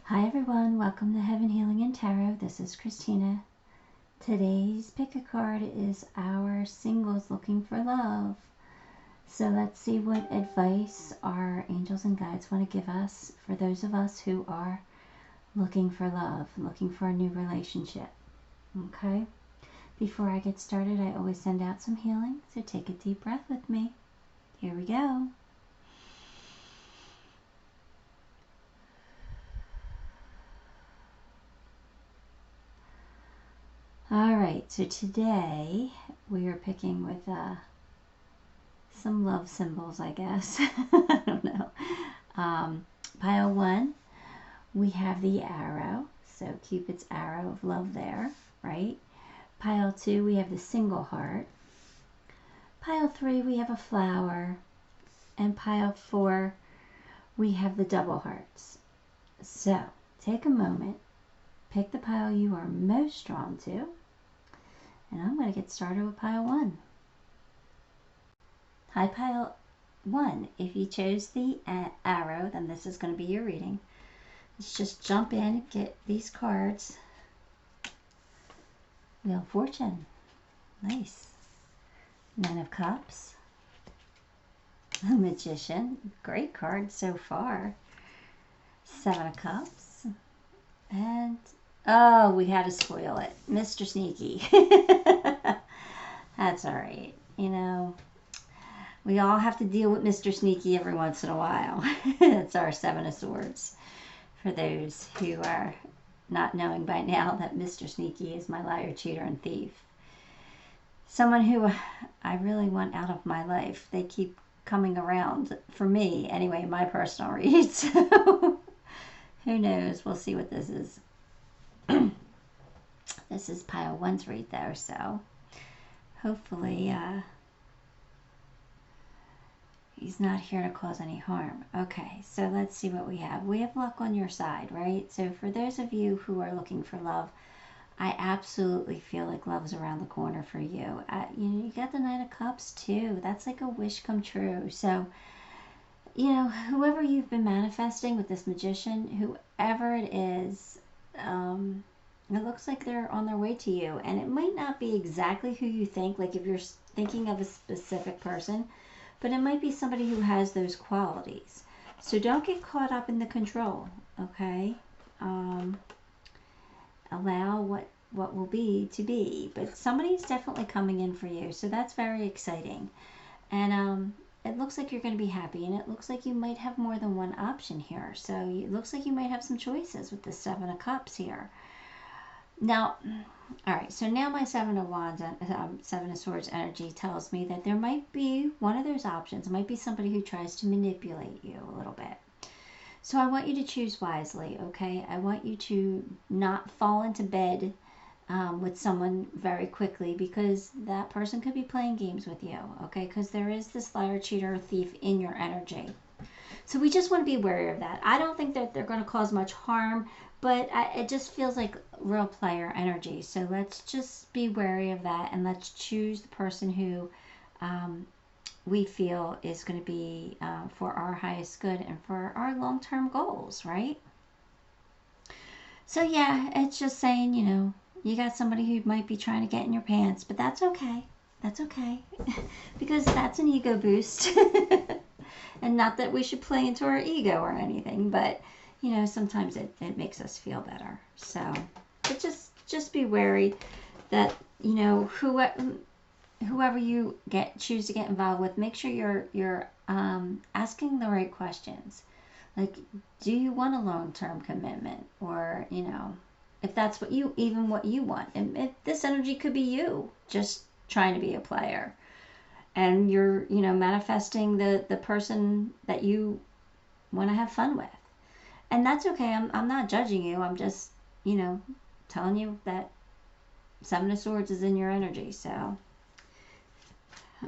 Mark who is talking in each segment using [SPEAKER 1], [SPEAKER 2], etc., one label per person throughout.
[SPEAKER 1] Hi everyone, welcome to Heaven Healing and Tarot. This is Christina. Today's pick a card is our singles looking for love. So let's see what advice our angels and guides want to give us for those of us who are looking for love, looking for a new relationship. Okay? Before I get started, I always send out some healing, so take a deep breath with me. Here we go. Alright, so today we are picking with some love symbols, I guess. I don't know. Pile 1, we have the arrow. So Cupid's arrow of love there, right? Pile 2, we have the single heart. Pile 3, we have a flower. And pile 4, we have the double hearts. So take a moment, pick the pile you are most drawn to. And I'm going to get started with pile 1. Hi, pile 1. If you chose the arrow, then this is going to be your reading. Let's just jump in and get these cards. Wheel of Fortune. Nice. Nine of Cups. The Magician. Great card so far. Seven of Cups. And oh, we had to spoil it. Mr. Sneaky. That's all right. You know, we all have to deal with Mr. Sneaky every once in a while. It's our Seven of Swords. For those who are not knowing by now that Mr. Sneaky is my liar, cheater, and thief. Someone who I really want out of my life. They keep coming around for me. Anyway, my personal reads. So who knows? We'll see what this is. This is pile 1's read though, so hopefully he's not here to cause any harm. Okay, so let's see what we have. We have luck on your side, right? So for those of you who are looking for love, I absolutely feel like love's around the corner for you. You know, you got the Nine of Cups too. That's like a wish come true. So, you know, whoever you've been manifesting with this Magician, whoever it is, it looks like they're on their way to you. And it might not be exactly who you think, like if you're thinking of a specific person, but it might be somebody who has those qualities. So don't get caught up in the control, okay? Allow what will be to be. But somebody's definitely coming in for you, so that's very exciting. And it looks like you're going to be happy, and it looks like you might have more than one option here. So it looks like you might have some choices with the Seven of Cups here. Now, all right, so now my Seven of Wands, Seven of Swords energy tells me that there might be one of those options. It might be somebody who tries to manipulate you a little bit. So I want you to choose wisely, okay? I want you to not fall into bed with someone very quickly, because that person could be playing games with you, okay? Because there is this liar, cheater, or thief in your energy. So we just want to be wary of that. I don't think that they're going to cause much harm, but it just feels like real player energy. So let's just be wary of that, and let's choose the person who we feel is going to be for our highest good and for our long-term goals, right? So yeah, it's just saying, you know, you got somebody who might be trying to get in your pants, but that's okay. That's okay. Because that's an ego boost. And not that we should play into our ego or anything, but you know, sometimes it makes us feel better. So, but just be wary that, you know, whoever you choose to get involved with, make sure you're asking the right questions. Like, do you want a long-term commitment? Or, you know, if that's what you want. And this energy could be you just trying to be a player. And you're, you know, manifesting the person that you want to have fun with. And that's okay. I'm not judging you. I'm just, you know, telling you that Seven of Swords is in your energy. So,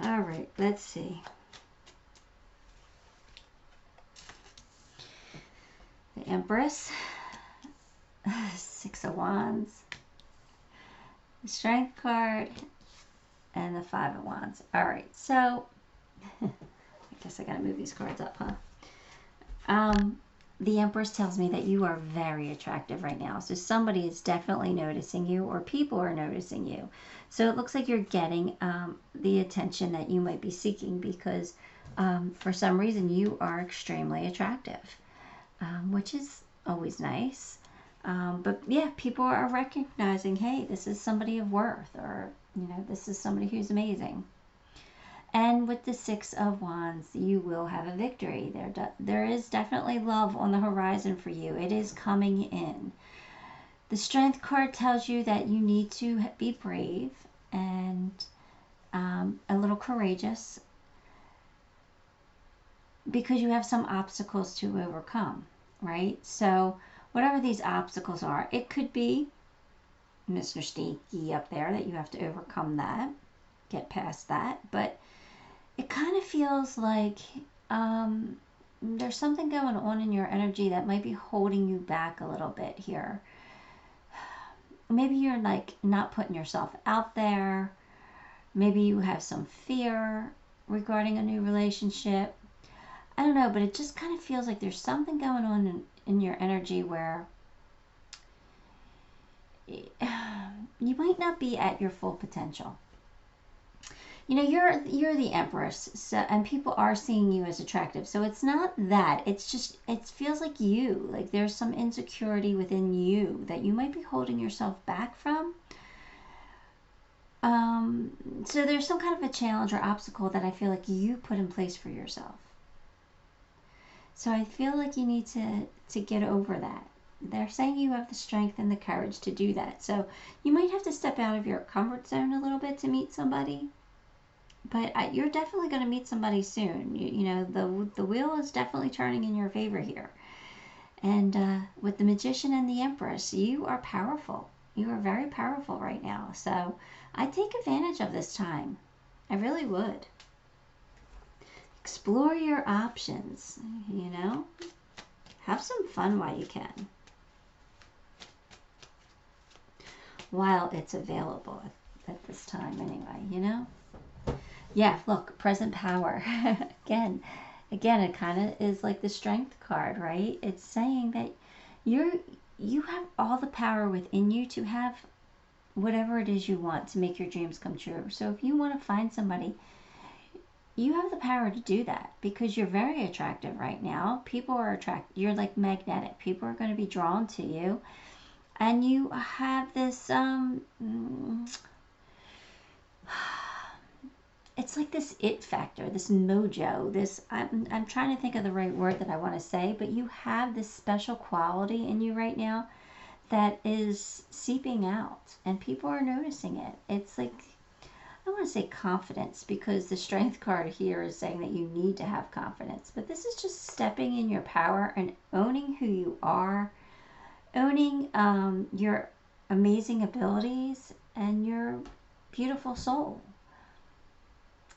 [SPEAKER 1] all right, let's see. The Empress, Six of Wands, the Strength card, and the Five of Wands. All right, so I guess I gotta move these cards up, huh? the Empress tells me that you are very attractive right now. So somebody is definitely noticing you, or people are noticing you. So it looks like you're getting the attention that you might be seeking, because for some reason you are extremely attractive, which is always nice. But yeah, people are recognizing, hey, this is somebody of worth, or, this is somebody who's amazing. And with the Six of Wands, you will have a victory. There is definitely love on the horizon for you. It is coming in. The Strength card tells you that you need to be brave and a little courageous, because you have some obstacles to overcome, right? So whatever these obstacles are, it could be Mr. Sneaky up there, that you have to overcome that, get past that. But it kind of feels like there's something going on in your energy that might be holding you back a little bit here. Maybe you're like not putting yourself out there. Maybe you have some fear regarding a new relationship. I don't know, but it just kind of feels like there's something going on in your energy where you might not be at your full potential. You're the Empress, so, and people are seeing you as attractive. So it's not that. It's just, it feels like there's some insecurity within you that you might be holding yourself back from. So there's some kind of a challenge or obstacle that I feel like you put in place for yourself. So I feel like you need to get over that. They're saying you have the strength and the courage to do that. So you might have to step out of your comfort zone a little bit to meet somebody. But you're definitely going to meet somebody soon. The wheel is definitely turning in your favor here. And with the Magician and the Empress, you are powerful. You are very powerful right now. So I take advantage of this time. I really would. Explore your options, Have some fun while you can. While it's available at this time anyway, Yeah, look, present power. Again, it kind of is like the Strength card, right? It's saying that you have all the power within you to have whatever it is you want to make your dreams come true. So if you want to find somebody, you have the power to do that, because you're very attractive right now. People are attracted. You're like magnetic. People are going to be drawn to you. And you have this it's like this it factor, this mojo, this, I'm trying to think of the right word that I want to say, but you have this special quality in you right now that is seeping out, and people are noticing it. It's like, I want to say confidence, because the Strength card here is saying that you need to have confidence, but this is just stepping in your power and owning who you are, owning your amazing abilities and your beautiful soul.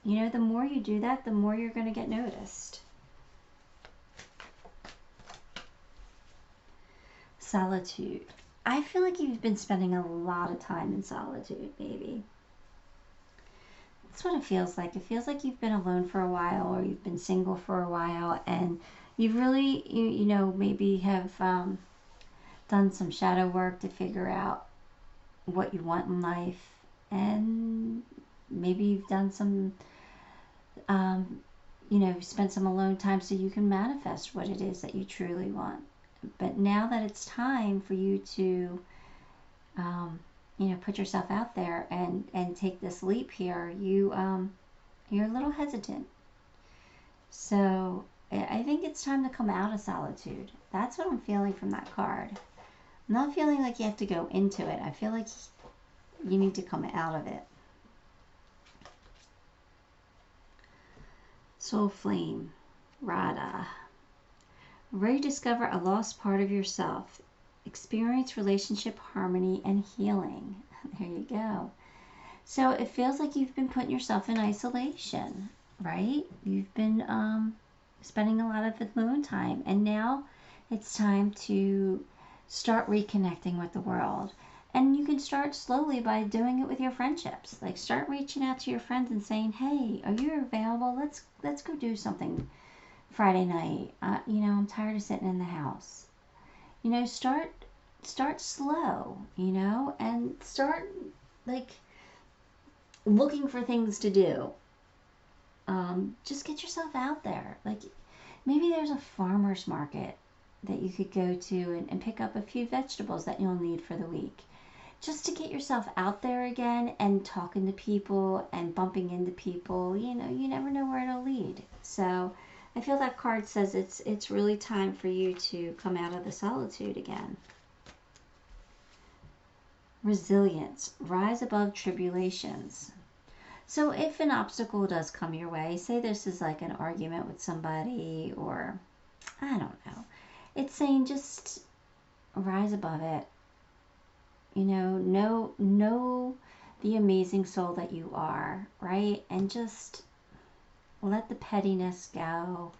[SPEAKER 1] The more you do that, the more you're going to get noticed. Solitude. I feel like you've been spending a lot of time in solitude, maybe. That's what it feels like. It feels like you've been alone for a while, or you've been single for a while, and you've really, maybe have done some shadow work to figure out what you want in life, and maybe you've done some spend some alone time so you can manifest what it is that you truly want. But now that it's time for you to put yourself out there and take this leap here, you're a little hesitant. So I think it's time to come out of solitude. That's what I'm feeling from that card. I'm not feeling like you have to go into it. I feel like you need to come out of it. Soul Flame, Radha. Rediscover a lost part of yourself. Experience relationship harmony and healing. There you go. So it feels like you've been putting yourself in isolation, right? You've been spending a lot of alone time, and now it's time to start reconnecting with the world. And you can start slowly by doing it with your friendships. Like, start reaching out to your friends and saying, hey, are you available? Let's go do something Friday night, you know, I'm tired of sitting in the house. You know, start slow, you know, and start like looking for things to do. Just get yourself out there. Like maybe there's a farmer's market that you could go to and pick up a few vegetables that you'll need for the week. Just to get yourself out there again and talking to people and bumping into people. You know, you never know where it'll lead. So I feel that card says it's really time for you to come out of the solitude again. Resilience. Rise above tribulations. So if an obstacle does come your way, say this is like an argument with somebody, or I don't know, it's saying just rise above it. You know the amazing soul that you are, right? And just let the pettiness go.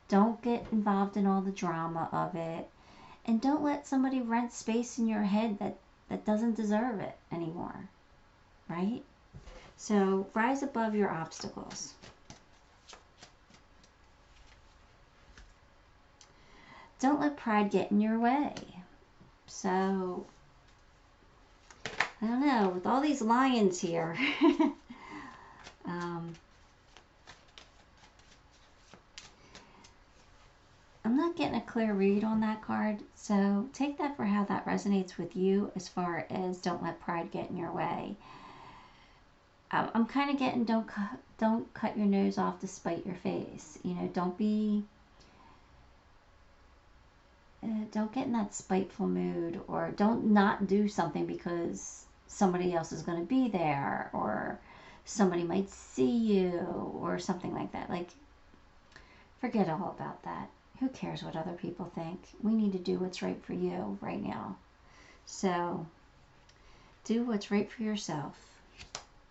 [SPEAKER 1] Don't get involved in all the drama of it. And don't let somebody rent space in your head that doesn't deserve it anymore, right? So rise above your obstacles. Don't let pride get in your way. So, I don't know, with all these lions here, I'm not getting a clear read on that card, so take that for how that resonates with you as far as don't let pride get in your way. I'm kind of getting don't cut your nose off to spite your face. You know, don't get in that spiteful mood, or don't not do something because somebody else is going to be there, or somebody might see you, or something like that. Like, forget all about that. Who cares what other people think? We need to do what's right for you right now. So, do what's right for yourself.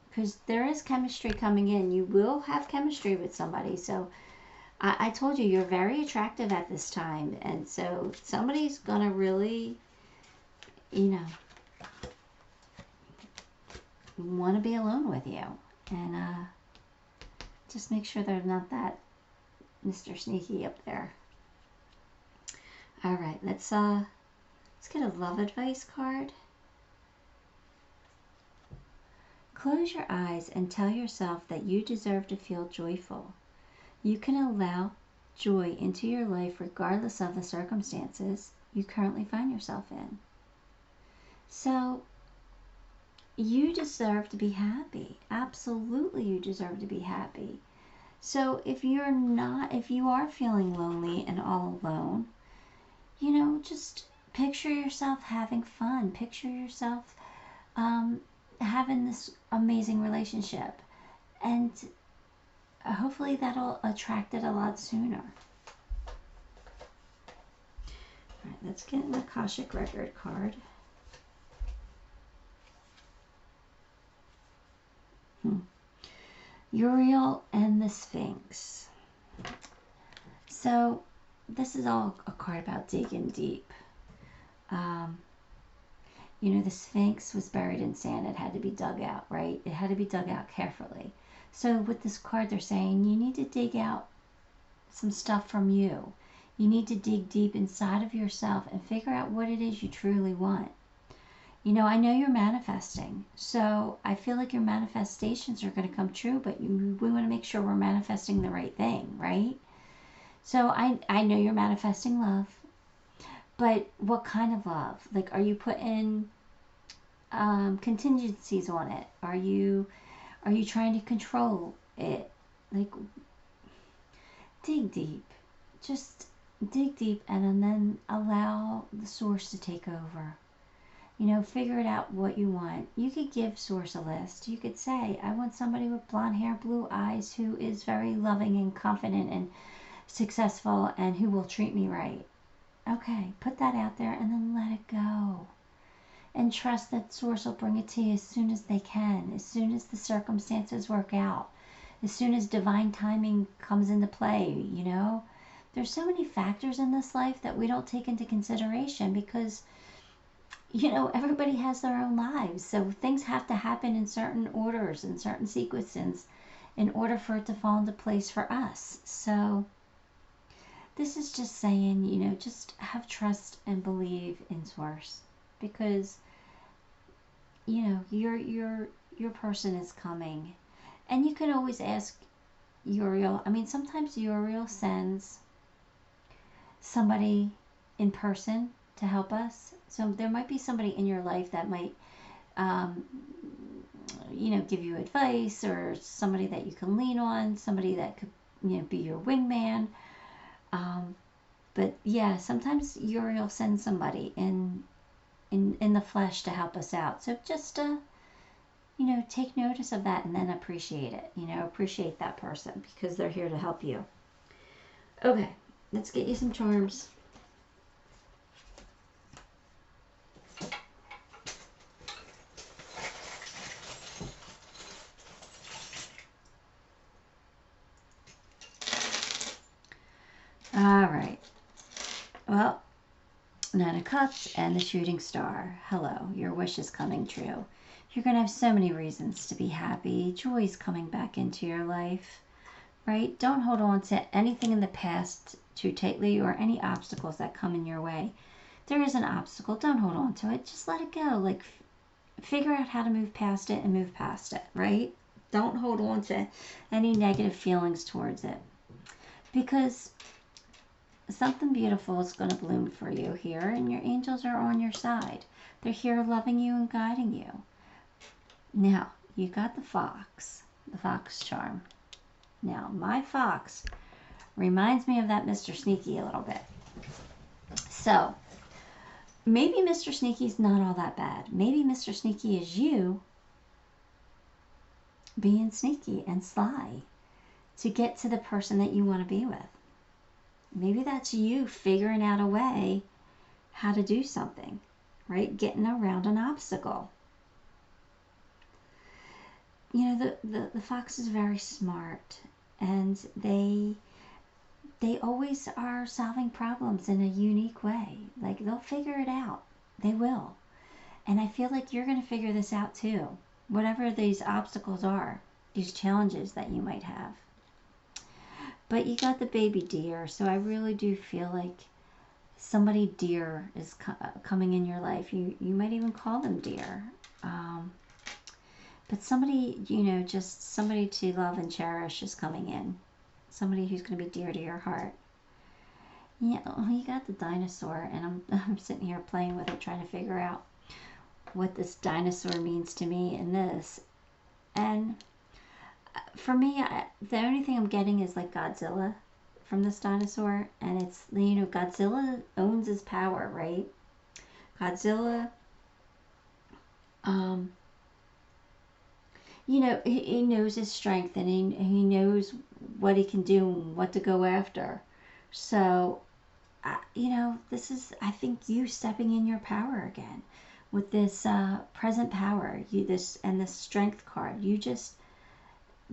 [SPEAKER 1] Because there is chemistry coming in. You will have chemistry with somebody. So I told you, you're very attractive at this time. And so somebody's going to really, you know, want to be alone with you. And just make sure they're not that Mr. Sneaky up there. All right, let's get a love advice card. Close your eyes and tell yourself that you deserve to feel joyful. You can allow joy into your life regardless of the circumstances you currently find yourself in. So, you deserve to be happy. Absolutely, you deserve to be happy. So, if you are feeling lonely and all alone, you know, just picture yourself having fun. Picture yourself having this amazing relationship, and hopefully that'll attract it a lot sooner. All right, let's get an Akashic Record card. Uriel and the Sphinx. So this is all a card about digging deep. You know, the Sphinx was buried in sand. It had to be dug out, right? It had to be dug out carefully. So with this card, they're saying you need to dig out some stuff from you. You need to dig deep inside of yourself and figure out what it is you truly want. You know, I know you're manifesting. So I feel like your manifestations are going to come true, but we want to make sure we're manifesting the right thing, right? So I know you're manifesting love. But what kind of love? Like, are you putting contingencies on it? Are you trying to control it? Like, dig deep. Just dig deep, and then allow the source to take over. You know, figure it out what you want. You could give source a list. You could say, I want somebody with blonde hair, blue eyes, who is very loving and confident and successful, and who will treat me right. Okay, put that out there and then let it go. And trust that source will bring it to you as soon as they can, as soon as the circumstances work out, as soon as divine timing comes into play, you know. There's so many factors in this life that we don't take into consideration because, you know, everybody has their own lives. So things have to happen in certain orders and certain sequences in order for it to fall into place for us. So this is just saying, you know, just have trust and believe in Source, because, you know, your person is coming. And you can always ask Uriel. I mean, sometimes Uriel sends somebody in person to help us. So there might be somebody in your life that might, you know, give you advice, or somebody that you can lean on, somebody that could, you know, be your wingman. But yeah, sometimes Uriel sends somebody in the flesh to help us out. So just you know, take notice of that and then appreciate it. You know, appreciate that person, because they're here to help you. Okay, let's get you some charms. All right. Well, Nine of Cups and the Shooting Star. Hello, your wish is coming true. You're going to have so many reasons to be happy. Joy's coming back into your life, right? Don't hold on to anything in the past too tightly, or any obstacles that come in your way. There is an obstacle. Don't hold on to it. Just let it go. Like, figure out how to move past it and move past it, right? Don't hold on to any negative feelings towards it, because something beautiful is going to bloom for you here, and your angels are on your side. They're here loving you and guiding you. Now, you got the fox charm. Now, my fox reminds me of that Mr. Sneaky a little bit. So, maybe Mr. Sneaky's not all that bad. Maybe Mr. Sneaky is you being sneaky and sly to get to the person that you want to be with. Maybe that's you figuring out a way how to do something, right? Getting around an obstacle. You know, the fox is very smart, and they always are solving problems in a unique way. Like, they'll figure it out. They will. And I feel like you're going to figure this out too. Whatever these obstacles are, these challenges that you might have. But you got the baby deer, so I really do feel like somebody dear is coming in your life. You might even call them dear. But somebody, you know, just somebody to love and cherish is coming in. Somebody who's going to be dear to your heart. Yeah, you got the dinosaur, and I'm sitting here playing with it, trying to figure out what this dinosaur means to me in this. And for me, the only thing I'm getting is like Godzilla from this dinosaur. And it's, you know, Godzilla owns his power, right? Godzilla, you know, he knows his strength, and he knows what he can do and what to go after. So, you know, this is, I think, you stepping in your power again with this present power. This strength card. You just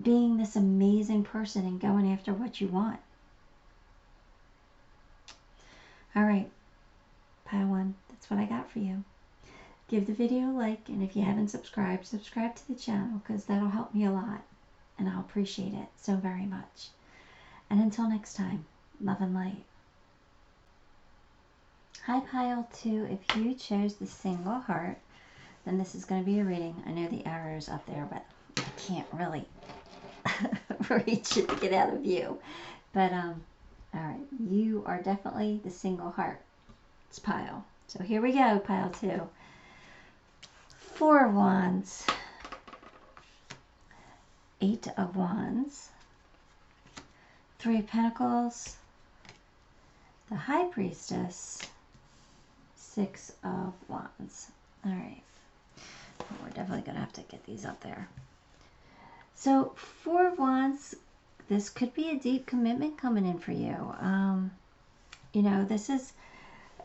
[SPEAKER 1] being this amazing person and going after what you want. All right, pile one. That's what I got for you. Give the video a like, and if you haven't subscribed, subscribe to the channel, because that'll help me a lot, and I'll appreciate it so very much. And until next time, love and light. Hi, pile 2. If you chose the single heart, then this is going to be a reading. I know the arrow is up there, but I can't really reach it to get out of view. But all right, you are definitely the single heart. It's pile. So here we go, pile 2. 4 of Wands, 8 of Wands, 3 of Pentacles, the High Priestess, 6 of Wands. All right, we're definitely going to have to get these up there. So 4 of Wands, this could be a deep commitment coming in for you. You know, this is,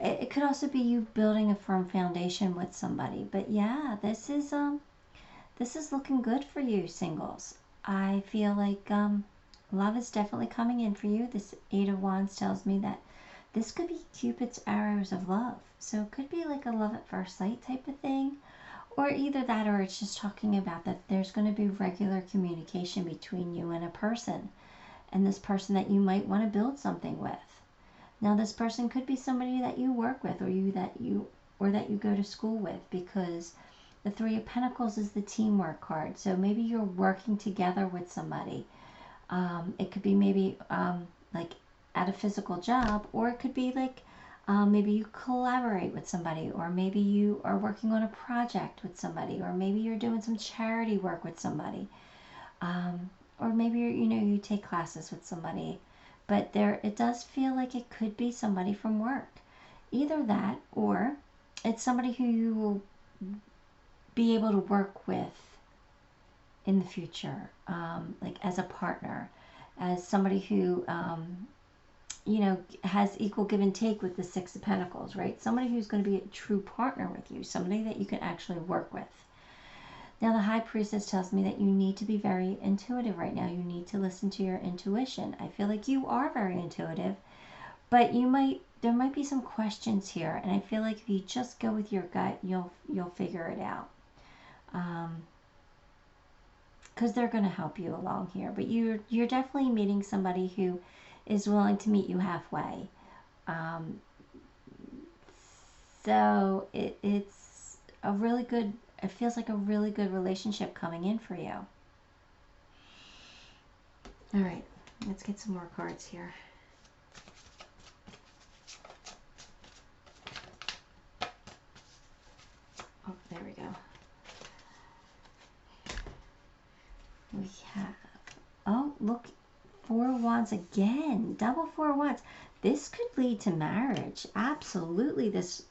[SPEAKER 1] it could also be you building a firm foundation with somebody. But yeah, this is looking good for you, singles. I feel like love is definitely coming in for you. This 8 of Wands tells me that this could be Cupid's arrows of love. So it could be like a love at first sight type of thing. Or either that, or it's just talking about that there's going to be regular communication between you and a person. And this person that you might want to build something with. Now this person could be somebody that you work with, or that you go to school with, because the Three of Pentacles is the teamwork card. So maybe you're working together with somebody. It could be maybe like at a physical job, or it could be like maybe you collaborate with somebody, or maybe you are working on a project with somebody, or maybe you're doing some charity work with somebody, or maybe you take classes with somebody. But it does feel like it could be somebody from work. Either that, or it's somebody who you will be able to work with in the future, like as a partner, as somebody who has equal give and take with the Six of Pentacles, right? Somebody who's going to be a true partner with you, somebody that you can actually work with. Now the High Priestess tells me that you need to be very intuitive right now. You need to listen to your intuition. I feel like you are very intuitive, but there might be some questions here, and I feel like if you just go with your gut, you'll figure it out. Because they're going to help you along here. But you're definitely meeting somebody who is willing to meet you halfway. So it's a really good, it feels like a really good relationship coming in for you. All right, let's get some more cards here. Oh, there we go. We have, oh, look, Four of Wands again, double Four of Wands. This could lead to marriage. Absolutely, this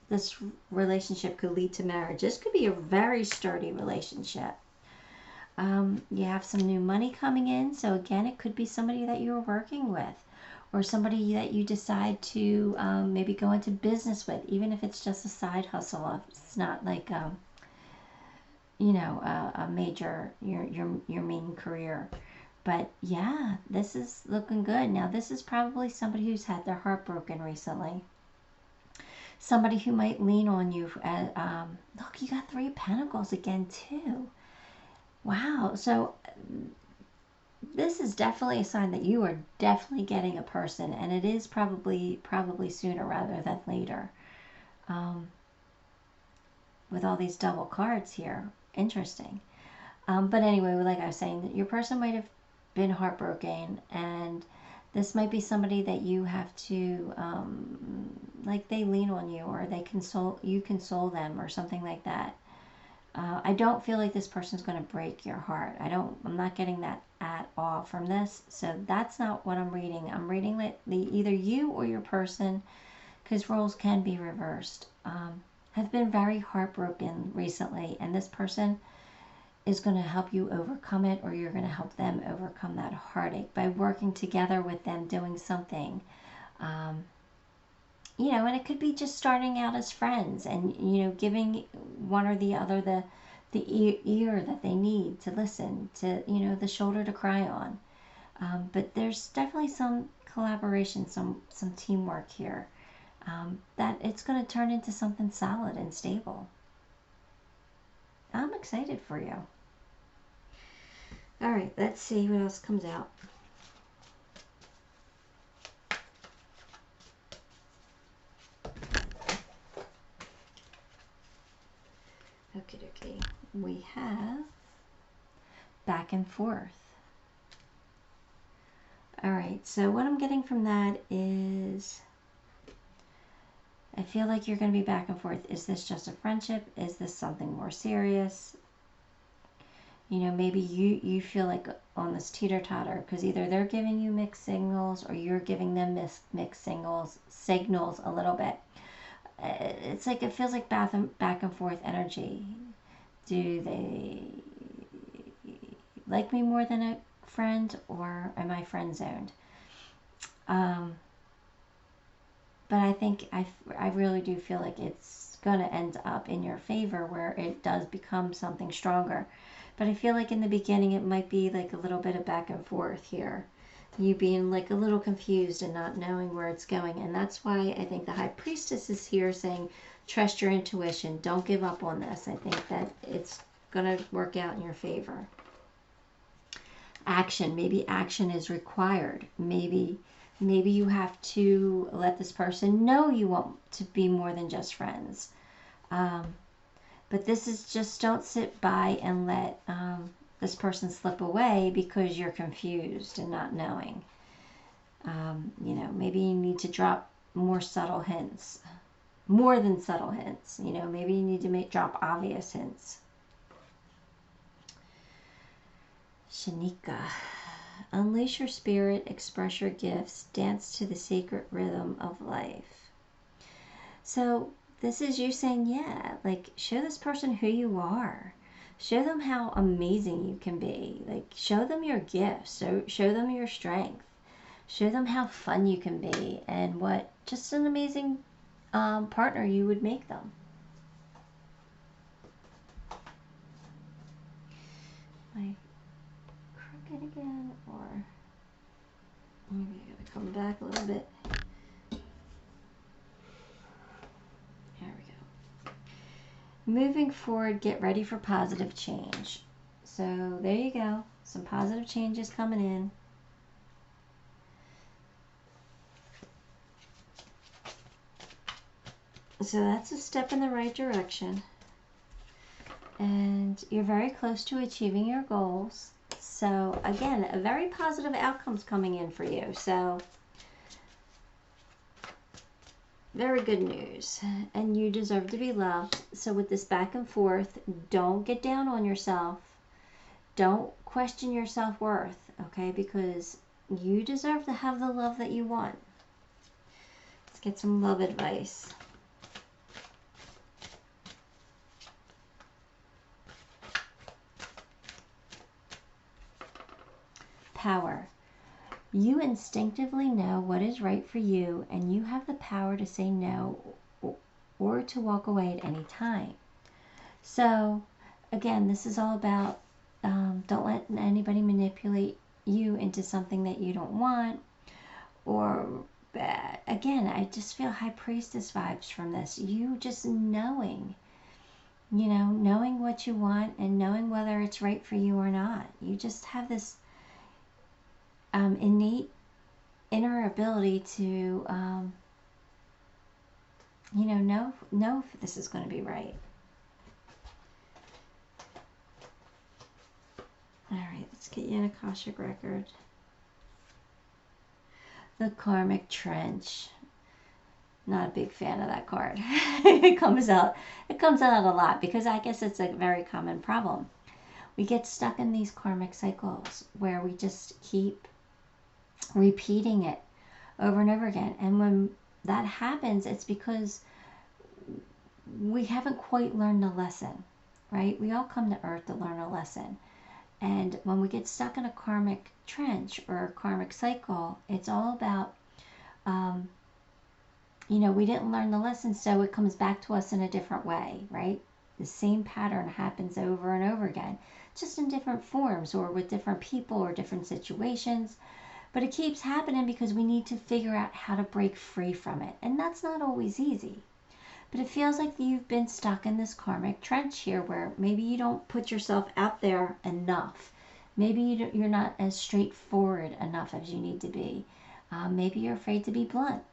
[SPEAKER 1] relationship could lead to marriage. This could be a very sturdy relationship. You have some new money coming in. So again, it could be somebody that you're working with, or somebody that you decide to maybe go into business with, even if it's just a side hustle. It's not like a major your main career. But yeah, this is looking good. Now this is probably somebody who's had their heart broken recently. Somebody who might lean on you. Look, you got Three of Pentacles again too. Wow. So this is definitely a sign that you are definitely getting a person, and it is probably sooner rather than later. With all these double cards here. Interesting. But anyway, like I was saying, your person might have been heartbroken, and this might be somebody that you have to like they lean on you, or you console them, or something like that. I don't feel like this person's going to break your heart. I'm not getting that at all from this. So that's not what I'm reading. I'm reading that either you or your person, because roles can be reversed, have been very heartbroken recently, and this person is going to help you overcome it, or you're going to help them overcome that heartache by working together with them, doing something. And it could be just starting out as friends, and giving one or the other the ear that they need to listen, to the shoulder to cry on. But there's definitely some collaboration, some teamwork here, that it's going to turn into something solid and stable. I'm excited for you. All right, let's see what else comes out. Okie dokie. We have back and forth. All right, so what I'm getting from that is I feel like you're going to be back and forth. Is this just a friendship? Is this something more serious? Maybe you feel like on this teeter-totter, because either they're giving you mixed signals, or you're giving them mixed signals a little bit. It's like it feels like back and forth energy. Do they like me more than a friend, or am I friend zoned? But I think I really do feel like it's going to end up in your favor, where it does become something stronger. But I feel like in the beginning it might be like a little bit of back and forth here. You being like a little confused and not knowing where it's going. And that's why I think the High Priestess is here saying, trust your intuition. Don't give up on this. I think that it's going to work out in your favor. Action. Maybe action is required. Maybe Maybe you have to let this person know you want to be more than just friends. But this is just, don't sit by and let this person slip away because you're confused and not knowing. You know, maybe you need to drop more subtle hints. More than subtle hints. You know, maybe you need to drop obvious hints. Shanika. Unleash your spirit, express your gifts, dance to the sacred rhythm of life. So this is you saying, yeah, like, show this person who you are. Show them how amazing you can be. Like, show them your gifts. So show them your strength. Show them how fun you can be and what just an amazing partner you would make them. Am I crooked again, or maybe I gotta come back a little bit. There we go. Moving forward, get ready for positive change. So there you go. Some positive changes coming in. So that's a step in the right direction. And you're very close to achieving your goals. So again, a very positive outcome's coming in for you. So very good news. And you deserve to be loved. So with this back and forth, don't get down on yourself. Don't question your self-worth, okay? Because you deserve to have the love that you want. Let's get some love advice. Power. You instinctively know what is right for you, and you have the power to say no or to walk away at any time. So, again, this is all about don't let anybody manipulate you into something that you don't want. Or, again, I just feel High Priestess vibes from this. You just knowing, you know, knowing what you want and knowing whether it's right for you or not. You just have this innate inner ability to, you know if this is going to be right. All right, let's get you an Akashic record. The Karmic Trench. Not a big fan of that card. It comes out a lot because I guess it's a very common problem. We get stuck in these karmic cycles where we just keep repeating it over and over again. And when that happens, it's because we haven't quite learned the lesson, right? We all come to Earth to learn a lesson. And when we get stuck in a karmic trench or a karmic cycle, it's all about, you know, we didn't learn the lesson, so it comes back to us in a different way, right? The same pattern happens over and over again, just in different forms or with different people or different situations. But it keeps happening because we need to figure out how to break free from it. And that's not always easy. But it feels like you've been stuck in this karmic trench here where maybe you don't put yourself out there enough. Maybe you're not as straightforward enough as you need to be. Maybe you're afraid to be blunt.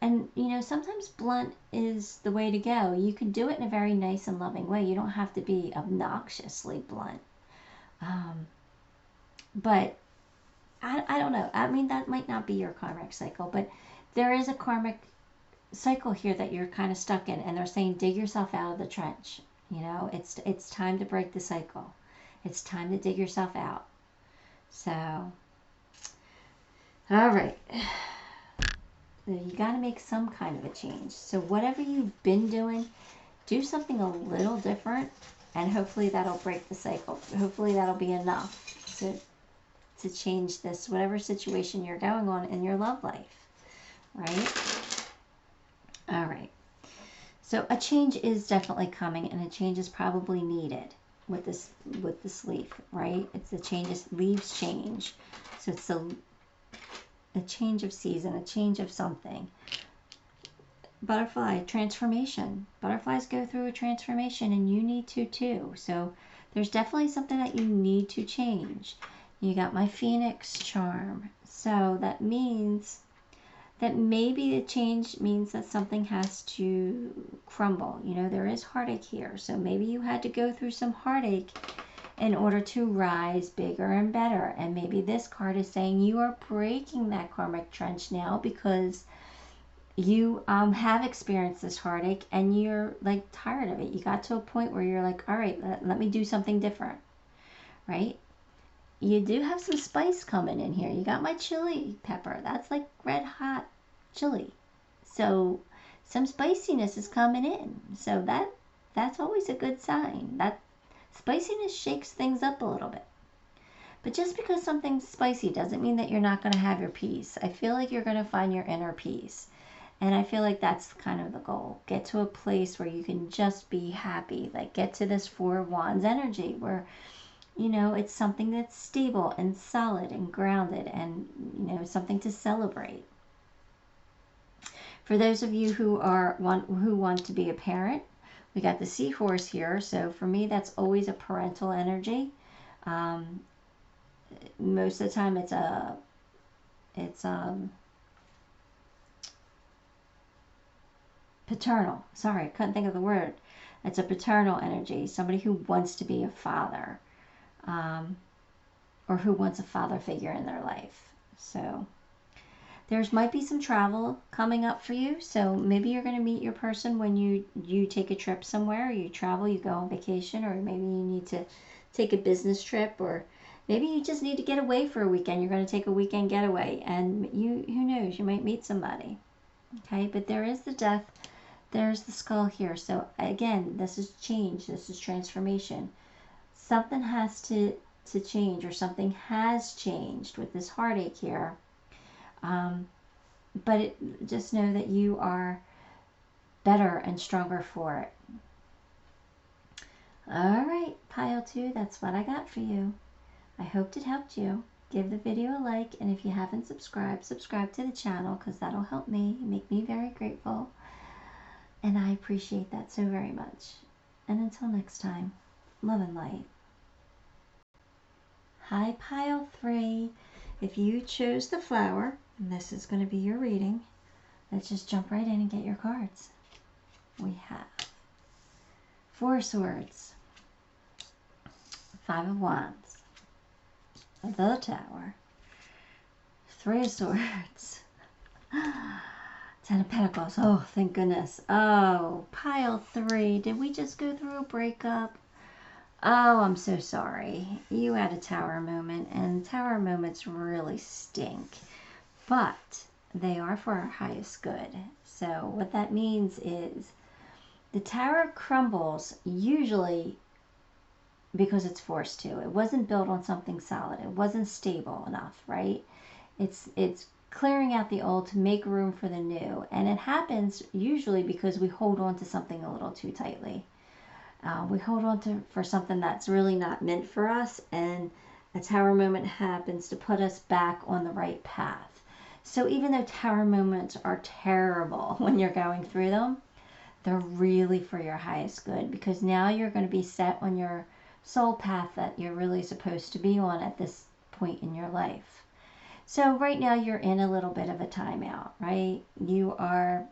[SPEAKER 1] And, you know, sometimes blunt is the way to go. You can do it in a very nice and loving way. You don't have to be obnoxiously blunt. But I don't know. I mean, that might not be your karmic cycle, but there is a karmic cycle here that you're kind of stuck in, and they're saying dig yourself out of the trench. You know, it's time to break the cycle. It's time to dig yourself out. So, all right. You got to make some kind of a change. So whatever you've been doing, do something a little different, and hopefully that'll break the cycle. Hopefully that'll be enough to change this, whatever situation you're going on in your love life, right? All right. So a change is definitely coming, and a change is probably needed with this leaf, right? It's the changes, leaves change. So it's a change of season, a change of something. Butterfly, transformation. Butterflies go through a transformation, and you need to too. So there's definitely something that you need to change. You got my Phoenix charm. So that means that maybe the change means that something has to crumble. You know, there is heartache here. So maybe you had to go through some heartache in order to rise bigger and better. And maybe this card is saying you are breaking that karmic trench now because you have experienced this heartache and you're like tired of it. You got to a point where you're like, all right, let me do something different, right? You do have some spice coming in here. You got my chili pepper. That's like red hot chili. So some spiciness is coming in. So that's always a good sign. That spiciness shakes things up a little bit. But just because something's spicy doesn't mean that you're not going to have your peace. I feel like you're going to find your inner peace. And I feel like that's kind of the goal. Get to a place where you can just be happy. Like get to this Four of Wands energy where, you know, it's something that's stable and solid and grounded and, you know, something to celebrate. For those of you who want to be a parent, we got the seahorse here. So for me, that's always a parental energy. Most of the time it's paternal. Sorry, I couldn't think of the word. It's a paternal energy. Somebody who wants to be a father. Or who wants a father figure in their life. So there's might be some travel coming up for you. So maybe you're going to meet your person when you take a trip somewhere, or you travel, you go on vacation, or maybe you need to take a business trip, or maybe you just need to get away for a weekend. You're going to take a weekend getaway, and who knows, you might meet somebody. Okay, but there is the death. There's the skull here. So again, this is change. This is transformation. Something has to change, or something has changed with this heartache here. But just know that you are better and stronger for it. All right, pile 2, that's what I got for you. I hoped it helped you. Give the video a like, and if you haven't subscribed, subscribe to the channel, because that'll help me, make me very grateful. And I appreciate that so very much. And until next time, love and light. Hi, pile 3. If you chose the flower, and this is going to be your reading, let's just jump right in and get your cards. We have 4 swords, 5 of wands, the tower, 3 of swords, 10 of pentacles. Oh, thank goodness. Oh, pile 3. Did we just go through a breakup? Oh, I'm so sorry. You had a tower moment, and tower moments really stink. But they are for our highest good. So what that means is the tower crumbles usually because it's forced to. It wasn't built on something solid. It wasn't stable enough, right? It's clearing out the old to make room for the new. And it happens usually because we hold on to something a little too tightly. We hold on for something that's really not meant for us, and a tower moment happens to put us back on the right path. So even though tower moments are terrible when you're going through them, they're really for your highest good, because now you're going to be set on your soul path that you're really supposed to be on at this point in your life. So right now you're in a little bit of a timeout, right? You are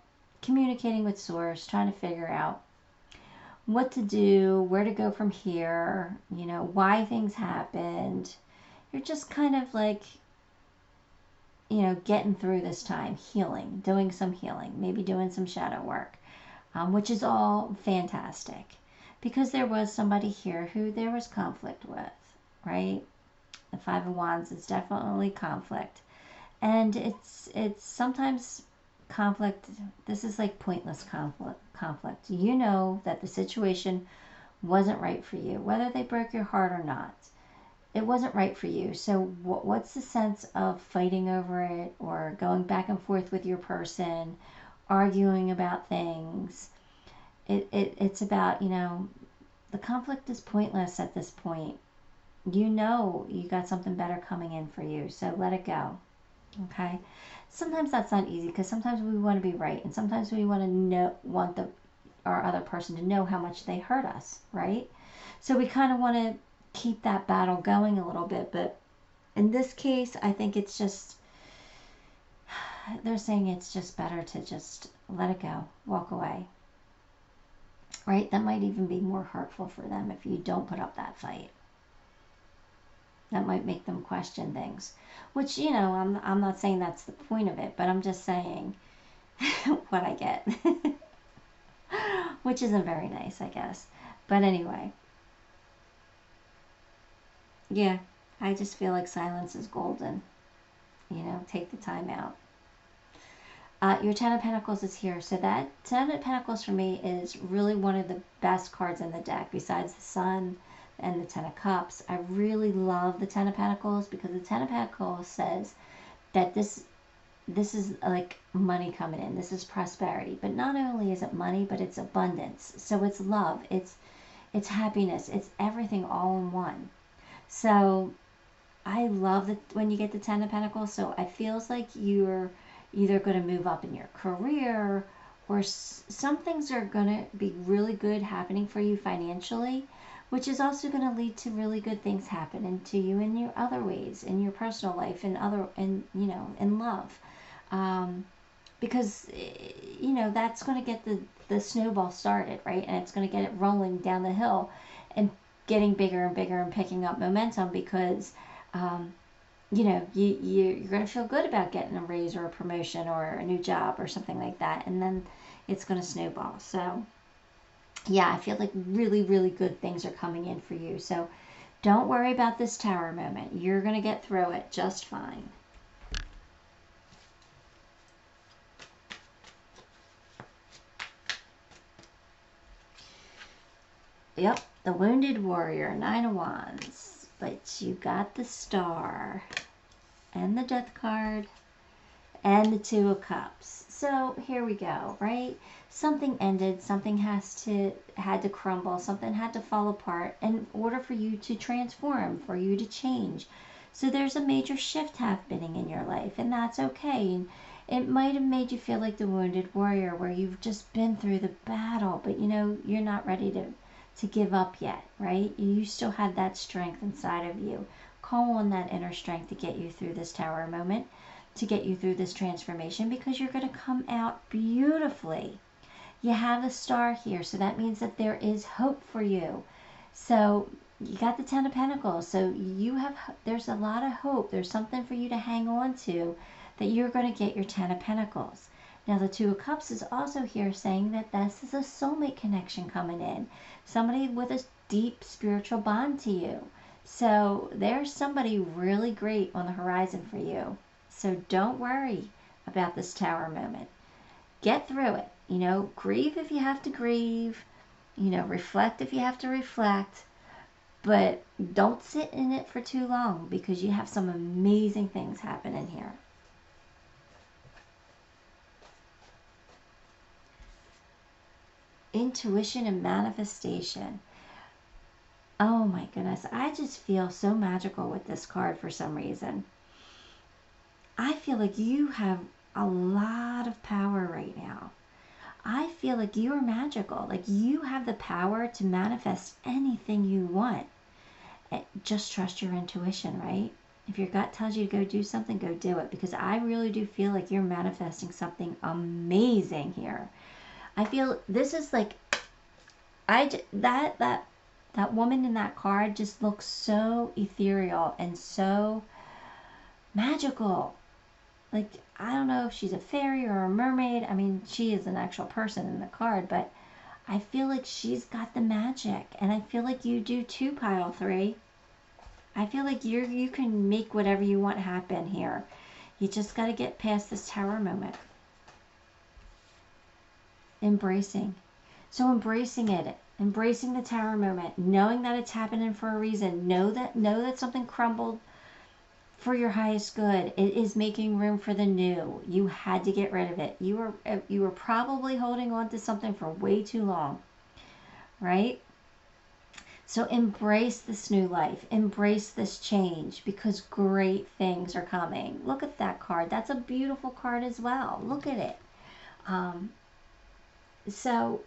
[SPEAKER 1] communicating with Source, trying to figure out what to do, where to go from here, you know, why things happened. You're just kind of like, you know, getting through this time, healing, doing some healing, maybe doing some shadow work, which is all fantastic, because there was somebody here who there was conflict with, right? The 5 of Wands is definitely conflict, and it's sometimes conflict. This is like pointless conflict. You know that the situation wasn't right for you, whether they broke your heart or not. It wasn't right for you. So what's the sense of fighting over it, or going back and forth with your person, arguing about things? It's about, you know, the conflict is pointless at this point. You know you got something better coming in for you, so let it go. Okay? Sometimes that's not easy, because sometimes we want to be right, and sometimes we want our other person to know how much they hurt us, right? So we kind of want to keep that battle going a little bit, but In this case, I think it's just, they're saying it's just better to just let it go, walk away. Right? That might even be more hurtful for them if you don't put up that fight. That might make them question things. Which, you know, I'm not saying that's the point of it, but I'm just saying what I get. Which isn't very nice, I guess. But anyway. Yeah, I just feel like silence is golden. You know, take the time out. Your Ten of Pentacles is here. So that Ten of Pentacles for me is really one of the best cards in the deck besides the Sun and the Ten of Cups. I really love the Ten of Pentacles because the Ten of Pentacles says that this is like money coming in. This is prosperity. But not only is it money, but it's abundance. So it's love. It's happiness. It's everything all in one. So I love that when you get the Ten of Pentacles. So it feels like you're either going to move up in your career, or some things are going to be really good happening for you financially, which is also going to lead to really good things happening to you in your other ways, in your personal life, and you know, in love. Because, you know, that's going to get the snowball started, right? And it's going to get it rolling down the hill and getting bigger and bigger and picking up momentum because, you know, you're going to feel good about getting a raise or a promotion or a new job or something like that. And then it's going to snowball. So, yeah, I feel like really, really good things are coming in for you. So don't worry about this Tower moment. You're going to get through it just fine. Yep, the Wounded Warrior, 9 of Wands. But you got the Star and the Death card and the 2 of Cups. So here we go, right? Something ended, something had to crumble, something had to fall apart in order for you to transform, for you to change. So there's a major shift happening in your life, and that's okay. And it might have made you feel like the Wounded Warrior, where you've just been through the battle, but you know, you're not ready to give up yet, right? You still have that strength inside of you. Call on that inner strength to get you through this Tower moment, to get you through this transformation, because you're going to come out beautifully. You have the Star here, so that means that there is hope for you. So you got the Ten of Pentacles, so there's a lot of hope. There's something for you to hang on to, that you're going to get your Ten of Pentacles. Now the 2 of Cups is also here saying that this is a soulmate connection coming in. Somebody with a deep spiritual bond to you. So there's somebody really great on the horizon for you. So don't worry about this Tower moment. Get through it. You know, grieve if you have to grieve. You know, reflect if you have to reflect. But don't sit in it for too long, because you have some amazing things happening here. Intuition and manifestation. Oh my goodness, I just feel so magical with this card for some reason. I feel like you have a lot of power right now. I feel like you're magical. Like you have the power to manifest anything you want. Just trust your intuition, right? If your gut tells you to go do something, go do it. Because I really do feel like you're manifesting something amazing here. I feel this is like, that woman in that card just looks so ethereal and so magical. Like, I don't know if she's a fairy or a mermaid. I mean, she is an actual person in the card, but I feel like she's got the magic. And I feel like you do too, pile 3. I feel like you can make whatever you want happen here. You just got to get past this Tower moment. Embracing. So embracing it. Embracing the Tower moment. Knowing that it's happening for a reason. Know that something crumbled for your highest good. It is making room for the new. You had to get rid of it. You were probably holding on to something for way too long. Right? So embrace this new life. Embrace this change, because great things are coming. Look at that card. That's a beautiful card as well. Look at it. So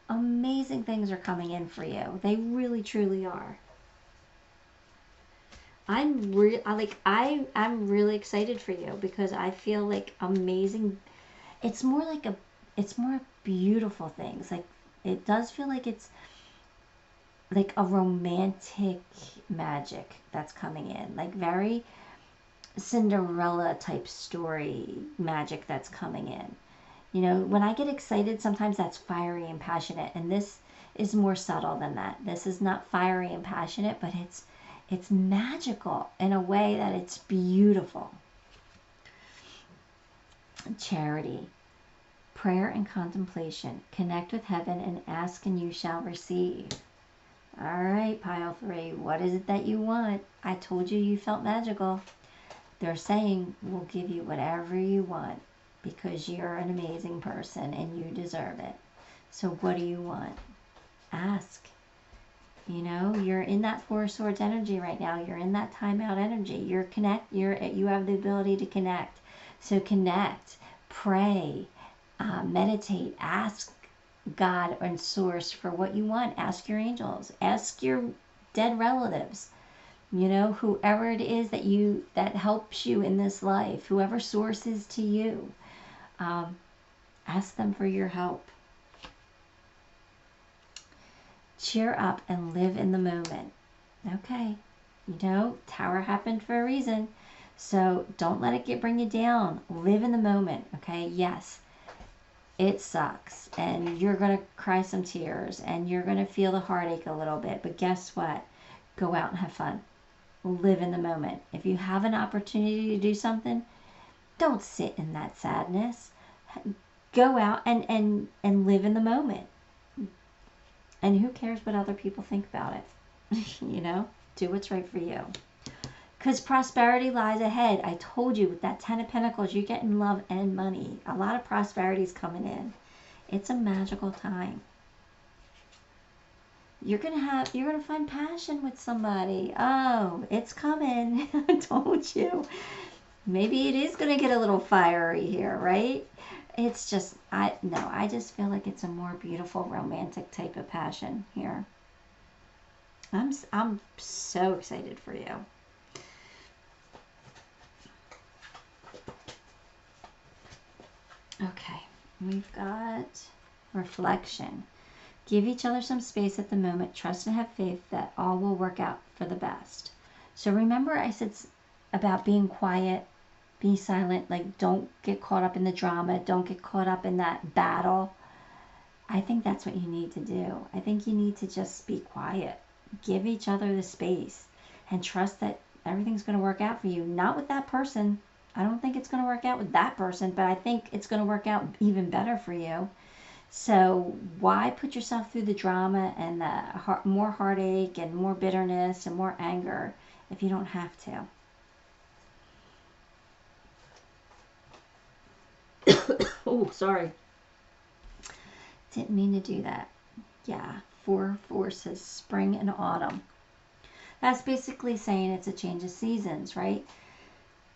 [SPEAKER 1] amazing things are coming in for you. They really, truly are. I'm really excited for you because I feel like amazing. It's more beautiful things. Like, it does feel like it's like a romantic magic that's coming in, like very Cinderella type story magic that's coming in. You know, when I get excited, sometimes that's fiery and passionate, and this is more subtle than that. This is not fiery and passionate, but it's magical in a way that it's beautiful. Charity, prayer and contemplation. Connect with heaven and ask and you shall receive. All right, pile 3, what is it that you want? I told you you felt magical. They're saying we'll give you whatever you want because you're an amazing person and you deserve it. So what do you want? Ask. You know, you're in that 4 of Swords energy right now. You're in that timeout energy. You have the ability to connect. So connect, pray, meditate, ask God and source for what you want. Ask your angels, ask your dead relatives, you know, whoever it is that helps you in this life, whoever source is to you, ask them for your help. Cheer up and live in the moment. Okay, you know, Tower happened for a reason, so don't let it bring you down. Live in the moment. Okay, yes, it sucks and you're going to cry some tears and you're going to feel the heartache a little bit, but guess what? Go out and have fun. Live in the moment. If you have an opportunity to do something, don't sit in that sadness. Go out and live in the moment. And who cares what other people think about it? You know, do what's right for you. Because prosperity lies ahead. I told you, with that 10 of Pentacles, you're getting love and money. A lot of prosperity is coming in. It's a magical time. You're gonna find passion with somebody. Oh, it's coming. I told you. Maybe it is gonna get a little fiery here, right? It's just, I just feel like it's a more beautiful, romantic type of passion here. I'm so excited for you. Okay, we've got reflection. Give each other some space at the moment. Trust and have faith that all will work out for the best. So remember I said about being quiet, be silent, like don't get caught up in the drama, don't get caught up in that battle. I think that's what you need to do. I think you need to just be quiet. Give each other the space and trust that everything's going to work out for you. Not with that person. I don't think it's going to work out with that person, but I think it's going to work out even better for you. So why put yourself through the drama and the more heartache and more bitterness and more anger if you don't have to? Oh, sorry. Didn't mean to do that. Yeah, 4 says spring and autumn. That's basically saying it's a change of seasons, right?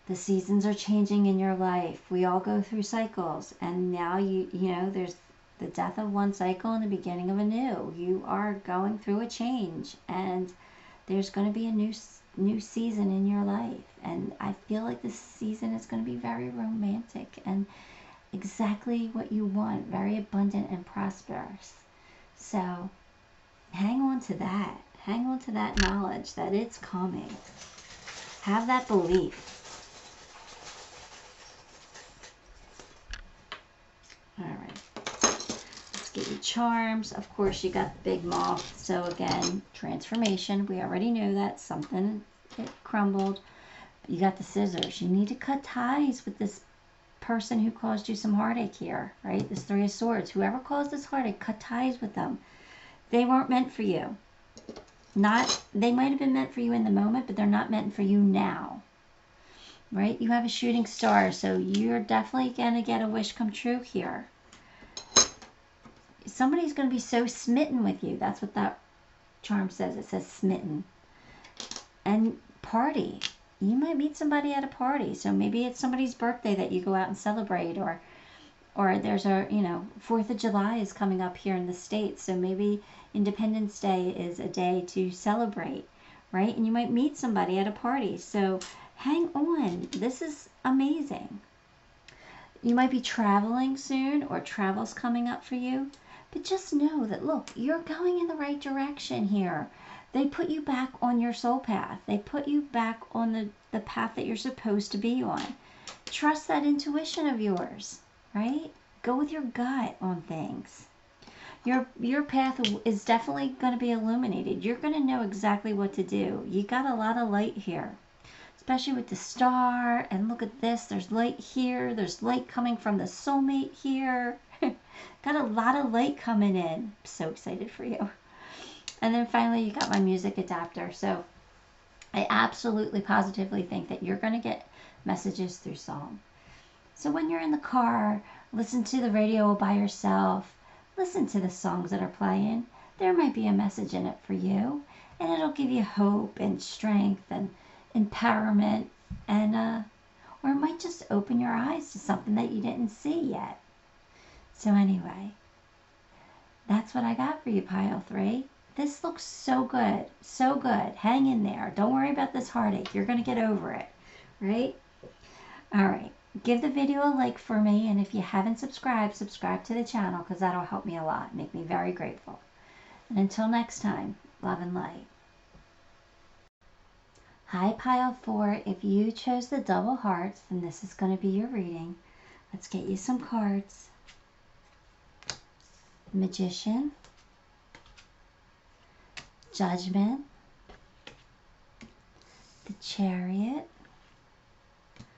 [SPEAKER 1] The seasons are changing in your life. We all go through cycles, and now you know there's the death of one cycle and the beginning of a new. You are going through a change, and there's going to be a new season in your life. And I feel like this season is going to be very romantic and exactly what you want, very abundant and prosperous. So hang on to that. Hang on to that knowledge that it's coming. Have that belief. All right. Let's get you charms. Of course, you got the big moth. So again, transformation. We already know that. Something, it crumbled. You got the scissors. You need to cut ties with this person who caused you some heartache here, right? This 3 of Swords. Whoever caused this heartache, cut ties with them. They weren't meant for you. They might have been meant for you in the moment, but they're not meant for you now. Right? You have a shooting star, so you're definitely going to get a wish come true here. Somebody's going to be so smitten with you. That's what that charm says. It says smitten. And party. You might meet somebody at a party. So maybe it's somebody's birthday that you go out and celebrate, or there's a, 4th of July is coming up here in the States. So maybe Independence Day is a day to celebrate, right? And you might meet somebody at a party. So hang on. This is amazing. You might be traveling soon, or travel's coming up for you. But just know that, look, you're going in the right direction here. They put you back on your soul path. They put you back on the path that you're supposed to be on. Trust that intuition of yours, right? Go with your gut on things. Your path is definitely going to be illuminated. You're going to know exactly what to do. You got a lot of light here, especially with the star. And look at this. There's light here. There's light coming from the soulmate here. Got a lot of light coming in. I'm so excited for you. And then finally, you got my music adapter. So I absolutely, positively think that you're going to get messages through song. So when you're in the car, listen to the radio by yourself. Listen to the songs that are playing. There might be a message in it for you, and it'll give you hope and strength and empowerment, and or it might just open your eyes to something that you didn't see yet. So anyway, that's what I got for you, Pile 3. This looks so good, so good. Hang in there. Don't worry about this heartache. You're going to get over it, right? All right. Give the video a like for me, and if you haven't subscribed, subscribe to the channel, because that'll help me a lot. Make me very grateful. And until next time, love and light. Hi, Pile 4. If you chose the double hearts, then this is going to be your reading. Let's get you some cards. Magician, Judgment, the Chariot,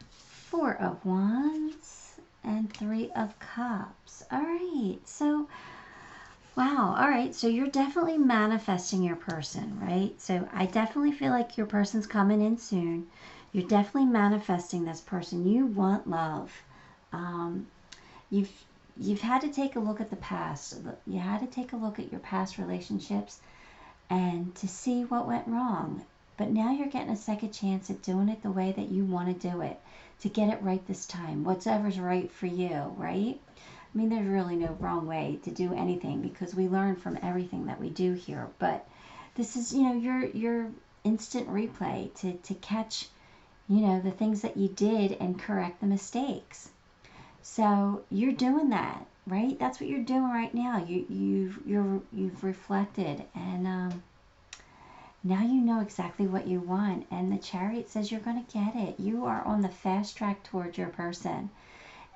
[SPEAKER 1] 4 of Wands, and 3 of Cups. All right, so wow. All right, so you're definitely manifesting your person, right? So I definitely feel like your person's coming in soon. You're definitely manifesting this person. You want love. You've had to take a look at the past. You had to take a look at your past relationships and to see what went wrong. But now you're getting a second chance at doing it the way that you want to do it, to get it right this time. Whatever's right for you, right? I mean, there's really no wrong way to do anything, because we learn from everything that we do here. But this is, your instant replay to catch, the things that you did and correct the mistakes. So you're doing that, right? That's what you're doing right now. You've reflected, and now you know exactly what you want. And the Chariot says you're going to get it. You are on the fast track towards your person.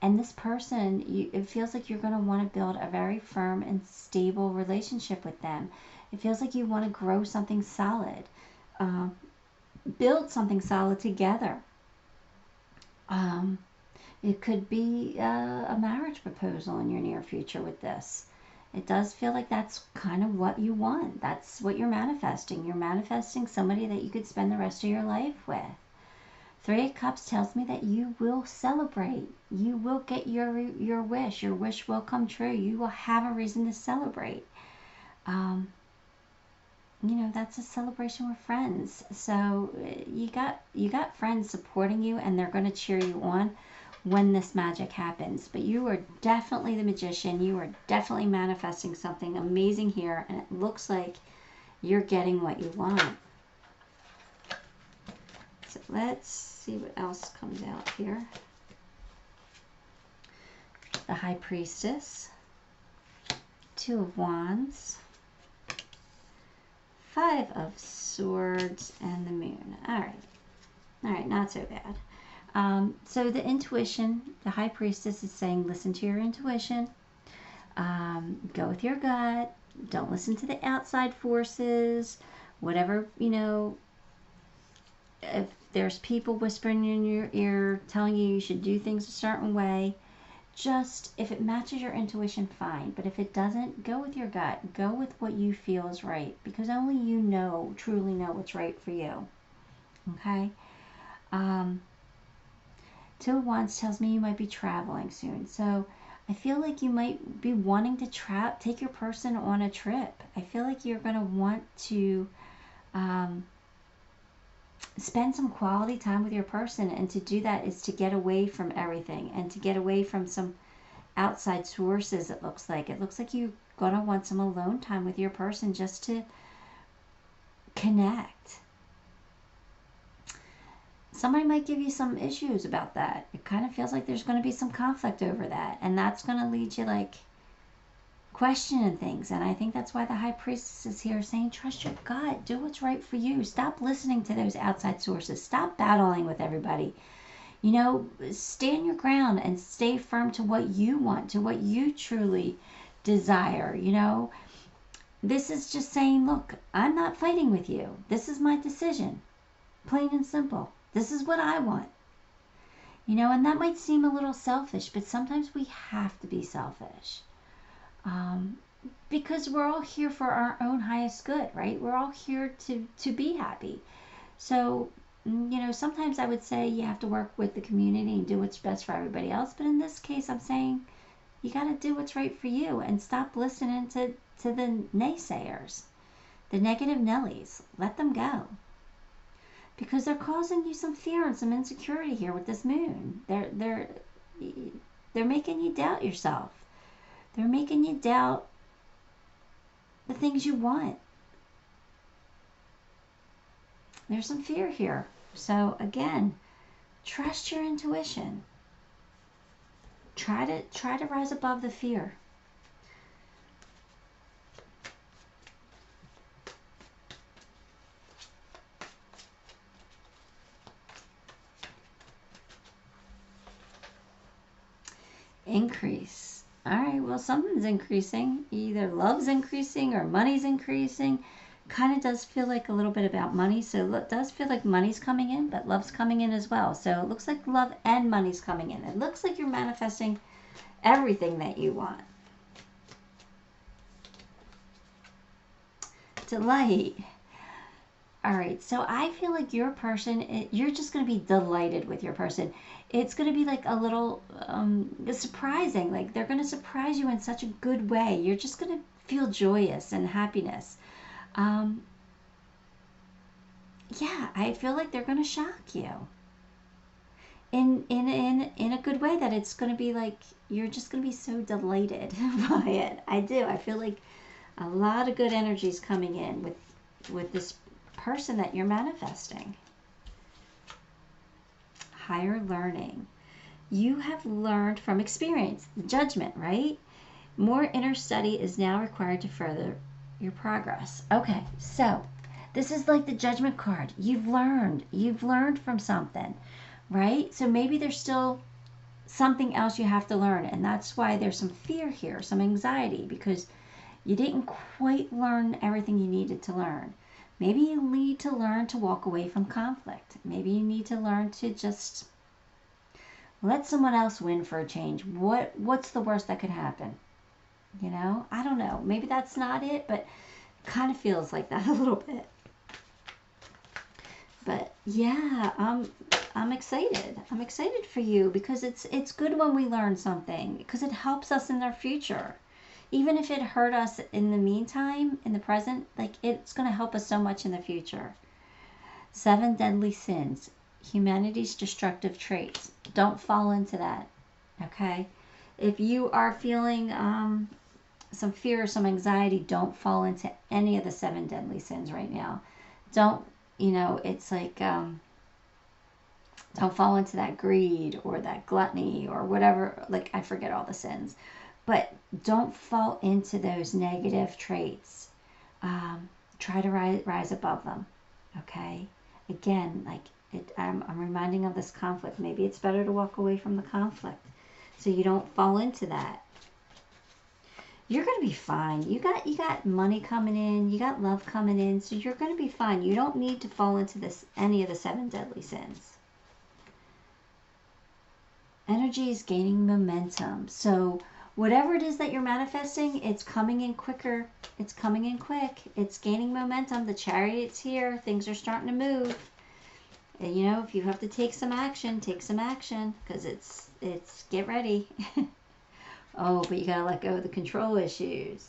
[SPEAKER 1] And this person, it feels like you're going to want to build a very firm and stable relationship with them. It feels like you want to grow something solid, build something solid together. It could be a marriage proposal in your near future with this. It does feel like that's kind of what you want. That's what you're manifesting. You're manifesting somebody that you could spend the rest of your life with. 3 of Cups tells me that you will celebrate. You will get your wish. Your wish will come true. You will have a reason to celebrate. That's a celebration with friends. So you got friends supporting you, and they're going to cheer you on when this magic happens. But you are definitely the magician. You are definitely manifesting something amazing here, and it looks like you're getting what you want. So let's see what else comes out here. The High Priestess, 2 of Wands, 5 of Swords, and the Moon. All right, not so bad. So the intuition, the High Priestess is saying, listen to your intuition. Go with your gut. Don't listen to the outside forces. Whatever, if there's people whispering in your ear telling you should do things a certain way, just, if it matches your intuition, fine. But if it doesn't, go with your gut. Go with what you feel is right, because only you truly know what's right for you. Okay? 2 of Wands tells me you might be traveling soon. So I feel like you might be wanting to take your person on a trip. I feel like you're going to want to spend some quality time with your person, and to do that is to get away from everything and to get away from some outside sources. It looks like you're going to want some alone time with your person, just to connect. somebody might give you some issues about that. It kind of feels like there's going to be some conflict over that. And that's going to lead you like questioning things. And I think that's why the High Priestess is here saying, trust your gut. Do what's right for you. Stop listening to those outside sources. Stop battling with everybody. You know, stand your ground and stay firm to what you want, to what you truly desire. You know, this is just saying, look, I'm not fighting with you. This is my decision. Plain and simple. This is what I want. You know, and that might seem a little selfish, but sometimes we have to be selfish. Because we're all here for our own highest good, right? We're all here to be happy. So, you know, sometimes I would say you have to work with the community and do what's best for everybody else. But in this case, I'm saying you got to do what's right for you and stop listening to the naysayers, the negative Nellies. Let them go. Because they're causing you some fear and some insecurity here with this moon. They're making you doubt yourself. They're making you doubt the things you want. There's some fear here. So again, trust your intuition. Try to rise above the fear. Increase. All right, well, something's increasing. Either love's increasing or money's increasing. Kind of does feel like a little bit about money. So it does feel like money's coming in, but love's coming in as well. So it looks like love and money's coming in. It looks like you're manifesting everything that you want. Delight. All right, so I feel like your person, you're just going to be delighted with your person. It's going to be like a little surprising. Like they're going to surprise you in such a good way. You're just going to feel joyous and happiness. Yeah, I feel like they're going to shock you in a good way, that it's going to be like you're just going to be so delighted by it. I do. I feel like a lot of good energy is coming in with this person that you're manifesting. Higher learning. You have learned from experience, judgment, right? More inner study is now required to further your progress. Okay, so this is like the judgment card. You've learned from something, right? So maybe there's still something else you have to learn, and that's why there's some fear here, some anxiety, because you didn't quite learn everything you needed to learn. Maybe you need to learn to walk away from conflict. Maybe you need to learn to just let someone else win for a change. What's the worst that could happen? You know, I don't know. Maybe that's not it, but it kind of feels like that a little bit. But yeah, I'm excited. I'm excited for you because it's good when we learn something, because it helps us in our future. Even if it hurt us in the meantime, in the present, like it's going to help us so much in the future. 7 deadly sins, humanity's destructive traits. Don't fall into that, okay? If you are feeling some fear or some anxiety, don't fall into any of the 7 deadly sins right now. Don't, you know, it's like, don't fall into that greed or that gluttony or whatever. Like, I forget all the sins. But don't fall into those negative traits. Try to rise above them, okay? Again, like I'm reminding of this conflict. Maybe it's better to walk away from the conflict so you don't fall into that. You're going to be fine. You got money coming in. You got love coming in. So you're going to be fine. You don't need to fall into any of the 7 deadly sins. Energy is gaining momentum. So whatever it is that you're manifesting, it's coming in quicker. It's coming in quick. It's gaining momentum. The Chariot's here. Things are starting to move. And you know, if you have to take some action, take some action, because it's get ready. Oh, but you got to let go of the control issues.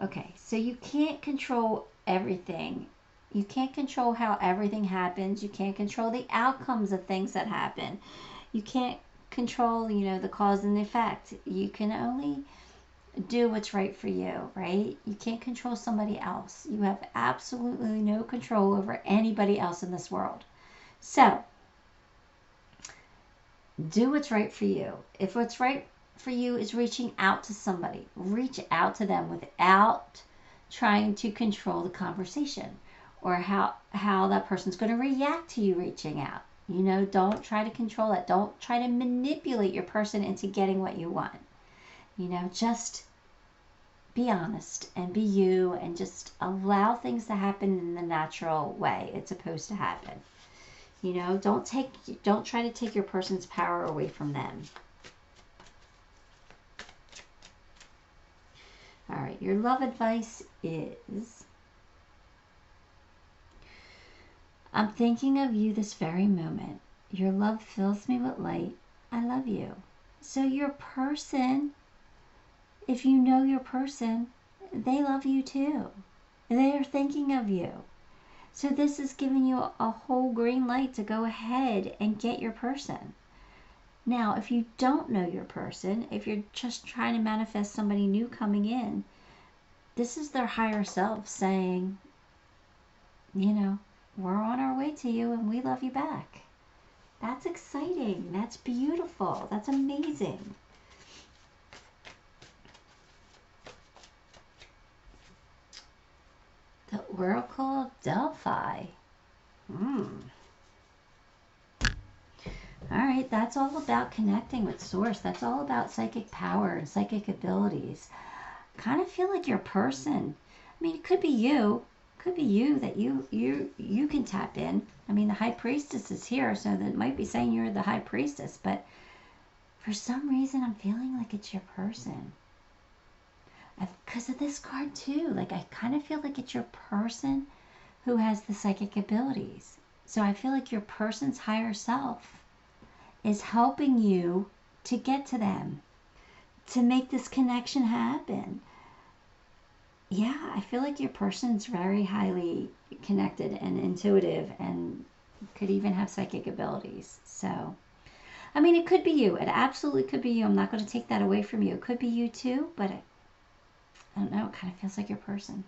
[SPEAKER 1] Okay, so you can't control everything. You can't control how everything happens. You can't control the outcomes of things that happen. You can't control, you know, the cause and the effect. You can only do what's right for you, right? You can't control somebody else. You have absolutely no control over anybody else in this world. So Do what's right for you. If what's right for you is reaching out to somebody, reach out to them without trying to control the conversation or how that person's going to react to you reaching out. You know, don't try to control it. Don't try to manipulate your person into getting what you want. You know, just be honest and be you and just allow things to happen in the natural way it's supposed to happen. You know, don't try to take your person's power away from them. All right, your love advice is, I'm thinking of you this very moment. Your love fills me with light. I love you. So your person, if you know your person, they love you too. They are thinking of you. So this is giving you a whole green light to go ahead and get your person. Now, if you don't know your person, if you're just trying to manifest somebody new coming in, this is their higher self saying, you know, we're on our way to you and we love you back. That's exciting. That's beautiful. That's amazing. The Oracle of Delphi. All right, that's all about connecting with Source. That's all about psychic power and psychic abilities. Kind of feel like your person. I mean, it could be you. It could be you that you can tap in. I mean, the High Priestess is here, so that might be saying you're the High Priestess. But for some reason, I'm feeling like it's your person. Because of this card too. Like, I kind of feel like it's your person who has the psychic abilities. So I feel like your person's higher self is helping you to get to them, to make this connection happen. Yeah, I feel like your person's very highly connected and intuitive and could even have psychic abilities. So, I mean, it could be you. It absolutely could be you. I'm not going to take that away from you. It could be you too, but I don't know. It kind of feels like your person.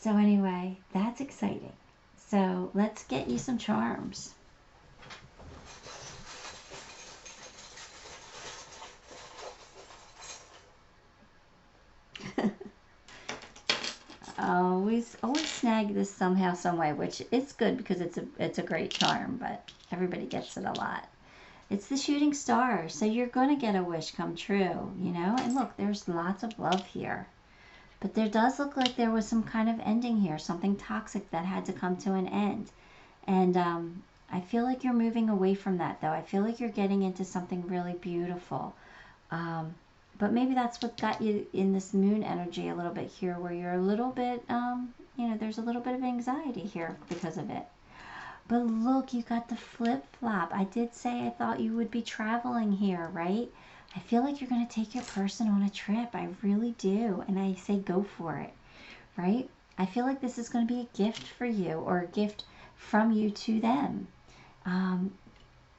[SPEAKER 1] So anyway, that's exciting. So let's get you some charms. always snag this somehow, some way, which it's good because it's a great charm, but everybody gets it a lot. It's the shooting star, so you're going to get a wish come true, you know? And look, there's lots of love here. But there does look like there was some kind of ending here, something toxic that had to come to an end. And I feel like you're moving away from that, though. I feel like you're getting into something really beautiful. But maybe that's what got you in this moon energy a little bit here, where you're a little bit, you know, there's a little bit of anxiety here because of it. But look, you got the flip-flop. I did say I thought you would be traveling here, right? I feel like you're going to take your person on a trip. I really do. And I say go for it, right? I feel like this is going to be a gift for you, or a gift from you to them.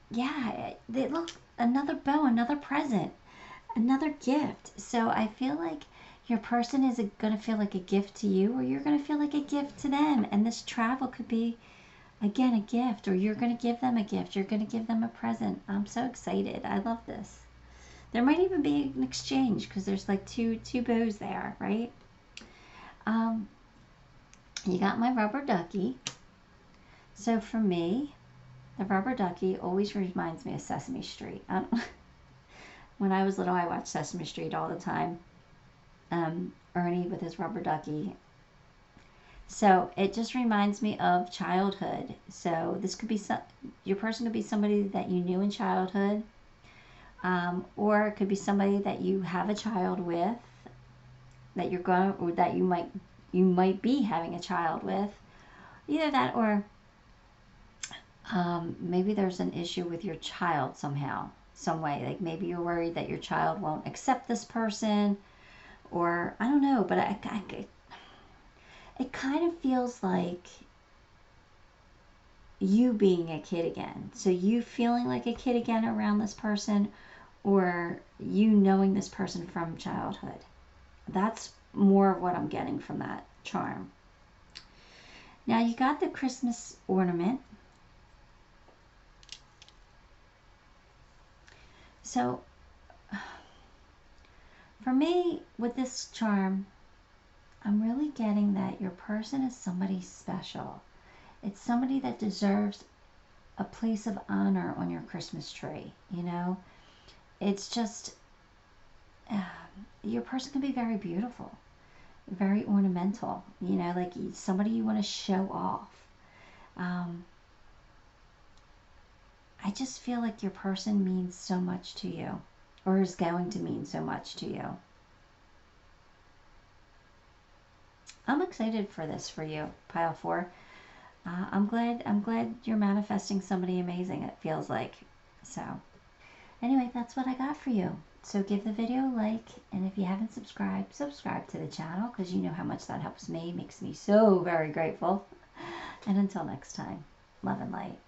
[SPEAKER 1] Yeah, look, another bow, another present, another gift. So I feel like your person is going to feel like a gift to you, or you're going to feel like a gift to them. And this travel could be, again, a gift, or you're going to give them a gift. You're going to give them a present. I'm so excited. I love this. There might even be an exchange because there's like two bows there, right? You got my rubber ducky. So for me, the rubber ducky always reminds me of Sesame Street. When I was little, I watched Sesame Street all the time. Ernie with his rubber ducky. So it just reminds me of childhood. So this could be your person could be somebody that you knew in childhood, or it could be somebody that you have a child with, that you're going, or that you might be having a child with. Either that, or maybe there's an issue with your child somehow, some way. Like maybe you're worried that your child won't accept this person, or I don't know. But it kind of feels like you being a kid again. So you feeling like a kid again around this person, or you knowing this person from childhood. That's more of what I'm getting from that charm. Now you got the Christmas ornament. So for me, with this charm, I'm really getting that your person is somebody special. It's somebody that deserves a place of honor on your Christmas tree, you know? It's just, your person can be very beautiful, very ornamental, you know, like somebody you want to show off. I just feel like your person means so much to you, or is going to mean so much to you. I'm excited for this for you, pile 4. I'm glad you're manifesting somebody amazing, it feels like. So anyway, that's what I got for you. So give the video a like, and if you haven't subscribed, subscribe to the channel, because you know how much that helps me, makes me so very grateful. And until next time, love and light.